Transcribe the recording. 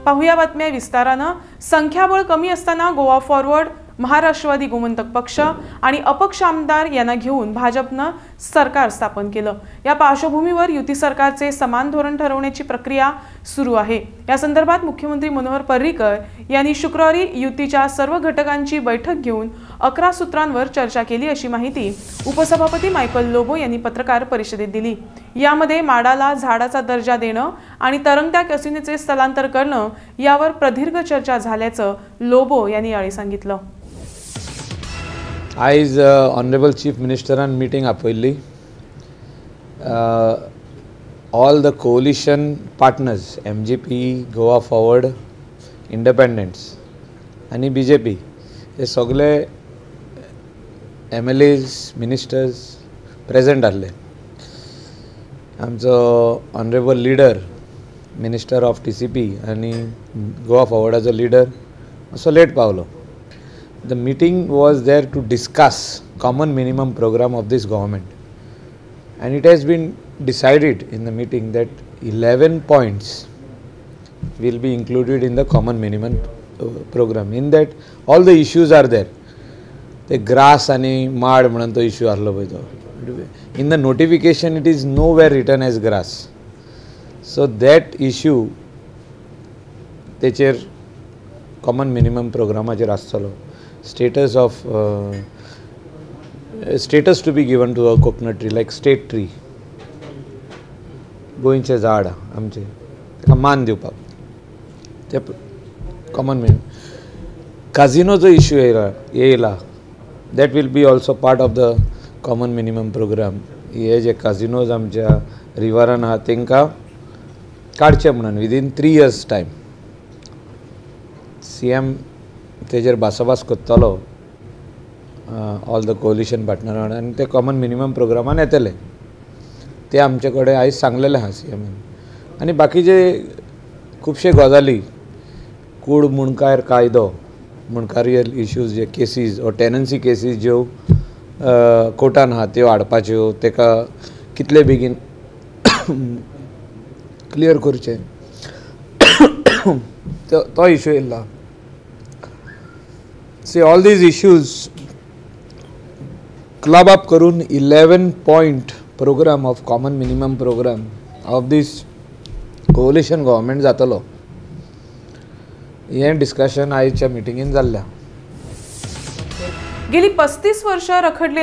पाहूया बातम्या विस्तारानं। संख्याबळ कमी असताना गोवा फॉरवर्ड, महाराष्ट्रवादी गोमंतक पक्ष आणि अपक्ष आमदार यांना घेऊन भाजपनं सरकार स्थापन केलं। या पार्श्वभूमीवर युती सरकारचे समान धोरण ठरवण्याची प्रक्रिया सुरू आहे। या संदर्भात मुख्यमंत्री मनोहर पर्रीकर यांनी शुक्रवारी युतीच्या सर्व घटकांची बैठक घेऊन 11 सूत्रांवर चर्चा केली, अशी माहिती उपसभापती मायकल लोबो यांनी पत्रकार परिषदेत दिली। यामध्ये माडाला झाडाचा दर्जा देणं आणि तरंगत्या कसिनेचे स्थलांतर करणं यावर प्रदीर्घ चर्चा झाल्याचं लोबो यांनी यावेळी सांगितलं। आयज ऑनरेबल चीफ मिनिस्टरान मीटिंग आपयल्ली। All the coalition partners MGP, Goa forward, independents आणि BJP हे सगळे MLAs मिनिस्टर्स प्रेजेंट आसले। आमचो honourable leader minister of TCP आणि गोवा फॉरवर्डाचो लीडर असो लेट पावलो। The meeting was there to discuss common minimum program of this government, and it has been decided in the meeting that 11 points will be included in the common minimum program. In that all the issues are there. The grass आणि माड म्हणून तो issue आसलो पळय तो, in the notification it is nowhere written as grass, so that issue तेचेर common minimum programाचेर आसतलो। Status to be given to a coconut tree, like state tree, गोंयचें झाड आमचें, ताका मान दिवपाक ते कॉमन मिनिमम। काजिनोचो इश्यू येयला, that will be also part of the common minimum program. हे जे काजिनोज आमच्या रिवरान आहा तांकां काडचे म्हणून विदीन 3 years टायम CM तेजेर भासाभास करतलो ऑल द कोलिशन पार्टनर वांगडा, आनी ते कॉमन मिनिमम प्रोग्रामान येतले। ते आमचे कडेन आयज सांगलेले आहा CM आनी बाकीचे खुबशे गजाली, कूड मुणकार कायदो, मुणकारियल इश्यूज जे केसीस ओ टेनन्सी केसीस ज्यो कोर्टान आहा त्यो हाडपाच्यो, ताका कितले बेगीन क्लियर करचें, तो इश्यू येयला। See, all these issues club up करून 11 point program of common minimum program of this coalition government जातलो। हे डिस्कशन आयच्या मिटिंगेन जाल्ल्या। गेली 35 वर्ष रखडलेल्या